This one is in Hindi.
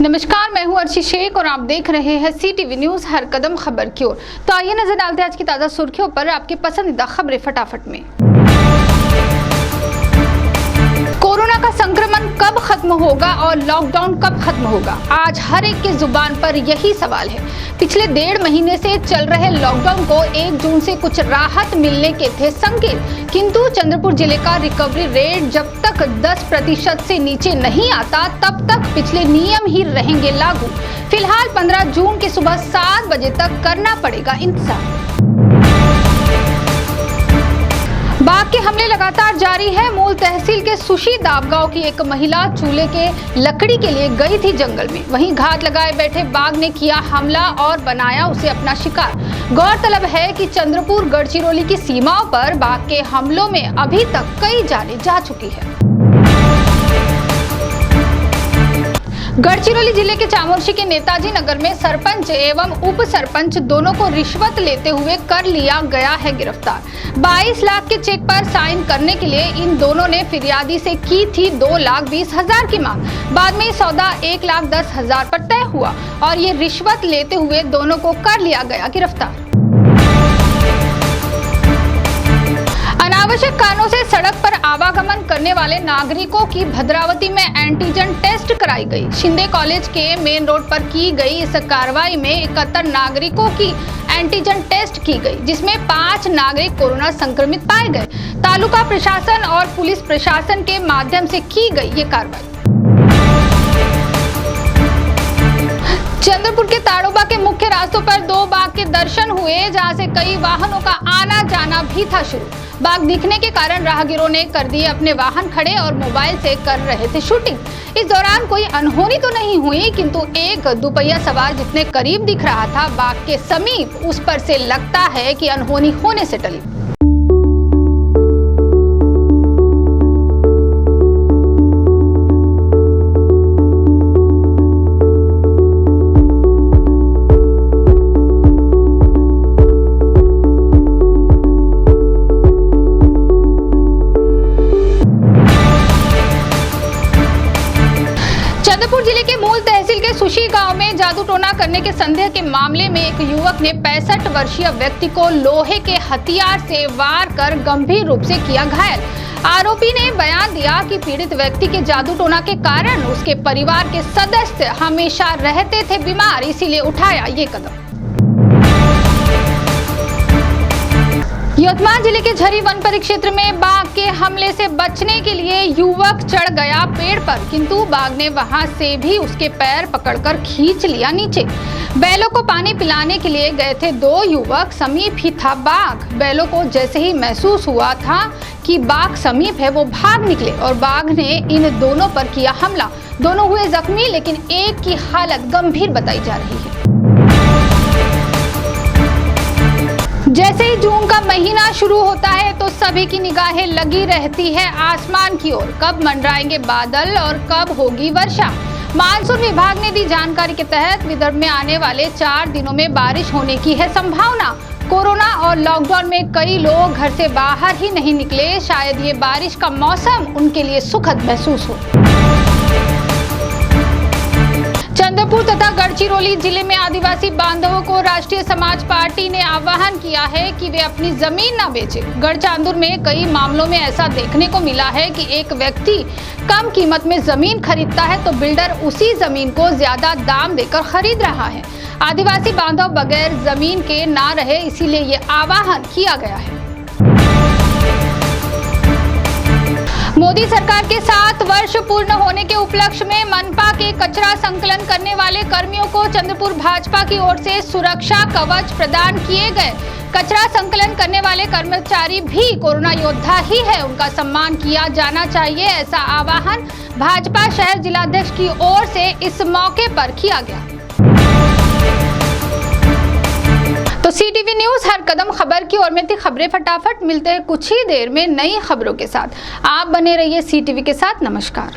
नमस्कार, मैं हूं अर्शी शेख और आप देख रहे हैं CTV न्यूज हर कदम खबर की ओर। तो आइए नजर डालते हैं आज की ताजा सुर्खियों पर आपके पसंदीदा खबरें फटाफट में। कोरोना का संक्रमण कब खत्म होगा और लॉकडाउन कब खत्म होगा? आज हर एक की जुबान पर यही सवाल है। पिछले 1.5 महीने से चल रहे लॉकडाउन को 1 जून से कुछ राहत मिलने के थे संकेत, किंतु चंद्रपुर जिले का रिकवरी रेट जब तक 10% से नीचे नहीं आता तब तक पिछले नियम ही रहेंगे लागू। फिलहाल 15 जून की सुबह 7 बजे तक करना पड़ेगा इंतजार। बाघ के हमले लगातार जारी है। मूल तहसील के सुशीदाब गांव की एक महिला चूल्हे के लकड़ी के लिए गई थी जंगल में, वहीं घात लगाए बैठे बाघ ने किया हमला और बनाया उसे अपना शिकार। गौरतलब है कि चंद्रपुर गढ़चिरौली की सीमाओं पर बाघ के हमलों में अभी तक कई जानें जा चुकी है। गढ़चिरौली जिले के चामोर्शी के नेताजी नगर में सरपंच एवं उप सरपंच दोनों को रिश्वत लेते हुए कर लिया गया है गिरफ्तार। 22 लाख के चेक पर साइन करने के लिए इन दोनों ने फिरियादी से की थी 2,20,000 की मांग। बाद में सौदा 1,10,000 पर तय हुआ और ये रिश्वत लेते हुए दोनों को कर लिया गया गिरफ्तार। अनावश्यक कारणों से सड़क पर आवागमन करने वाले नागरिकों की भद्रावती में एंटीजन टेस्ट कराई गई। शिंदे कॉलेज के मेन रोड पर की गई इस कार्रवाई में 71 नागरिकों की एंटीजन टेस्ट की गई, जिसमें 5 नागरिक कोरोना संक्रमित पाए गए। तालुका प्रशासन और पुलिस प्रशासन के माध्यम से की गई ये कार्रवाई। चंद्रपुर के ताड़ोबा के मुख्य रास्तों पर 2 बाघ के दर्शन हुए, जहां से कई वाहनों का आना जाना भी था शुरू। बाघ दिखने के कारण राहगीरों ने कर दिए अपने वाहन खड़े और मोबाइल से कर रहे थे शूटिंग। इस दौरान कोई अनहोनी तो नहीं हुई, किंतु एक दुपहिया सवार जितने करीब दिख रहा था बाघ के समीप, उस पर से लगता है कि अनहोनी होने से टली। चंद्रपुर जिले के मूल तहसील के सुशी गांव में जादू टोना करने के संदेह के मामले में एक युवक ने 65 वर्षीय व्यक्ति को लोहे के हथियार से वार कर गंभीर रूप से किया घायल। आरोपी ने बयान दिया कि पीड़ित व्यक्ति के जादू टोना के कारण उसके परिवार के सदस्य हमेशा रहते थे बीमार, इसीलिए उठाया ये कदम। यवतमाल जिले के झरी वन परिक्षेत्र में बाघ के हमले से बचने के लिए युवक चढ़ गया पेड़ पर, किंतु बाघ ने वहां से भी उसके पैर पकड़कर खींच लिया नीचे। बैलों को पानी पिलाने के लिए गए थे 2 युवक, समीप ही था बाघ। बैलों को जैसे ही महसूस हुआ था कि बाघ समीप है, वो भाग निकले और बाघ ने इन दोनों पर किया हमला। दोनों हुए जख्मी, लेकिन एक की हालत गंभीर बताई जा रही है। जैसे ही जून का महीना शुरू होता है तो सभी की निगाहें लगी रहती है आसमान की ओर। कब मंडराएंगे बादल और कब होगी वर्षा? मानसून विभाग ने दी जानकारी के तहत विदर्भ में आने वाले 4 दिनों में बारिश होने की है संभावना। कोरोना और लॉकडाउन में कई लोग घर से बाहर ही नहीं निकले, शायद ये बारिश का मौसम उनके लिए सुखद महसूस हो। चंद्रपुर तथा गढ़चिरौली जिले में आदिवासी बांधवों को राष्ट्रीय समाज पार्टी ने आह्वान किया है कि वे अपनी जमीन न बेचें। गढ़चांदुर में कई मामलों में ऐसा देखने को मिला है कि एक व्यक्ति कम कीमत में जमीन खरीदता है तो बिल्डर उसी जमीन को ज्यादा दाम देकर खरीद रहा है। आदिवासी बांधव बगैर जमीन के ना रहे, इसीलिए ये आह्वान किया गया है। मोदी सरकार के 7 वर्ष पूर्ण होने के उपलक्ष्य में मनपा के कचरा संकलन करने वाले कर्मियों को चंद्रपुर भाजपा की ओर से सुरक्षा कवच प्रदान किए गए। कचरा संकलन करने वाले कर्मचारी भी कोरोना योद्धा ही है, उनका सम्मान किया जाना चाहिए, ऐसा आह्वान भाजपा शहर जिलाध्यक्ष की ओर से इस मौके पर किया गया। तो CTV न्यूज हर कदम खबर की ओर में थी खबरें फटाफट। मिलते हैं कुछ ही देर में नई खबरों के साथ। आप बने रहिए CTV के साथ। नमस्कार।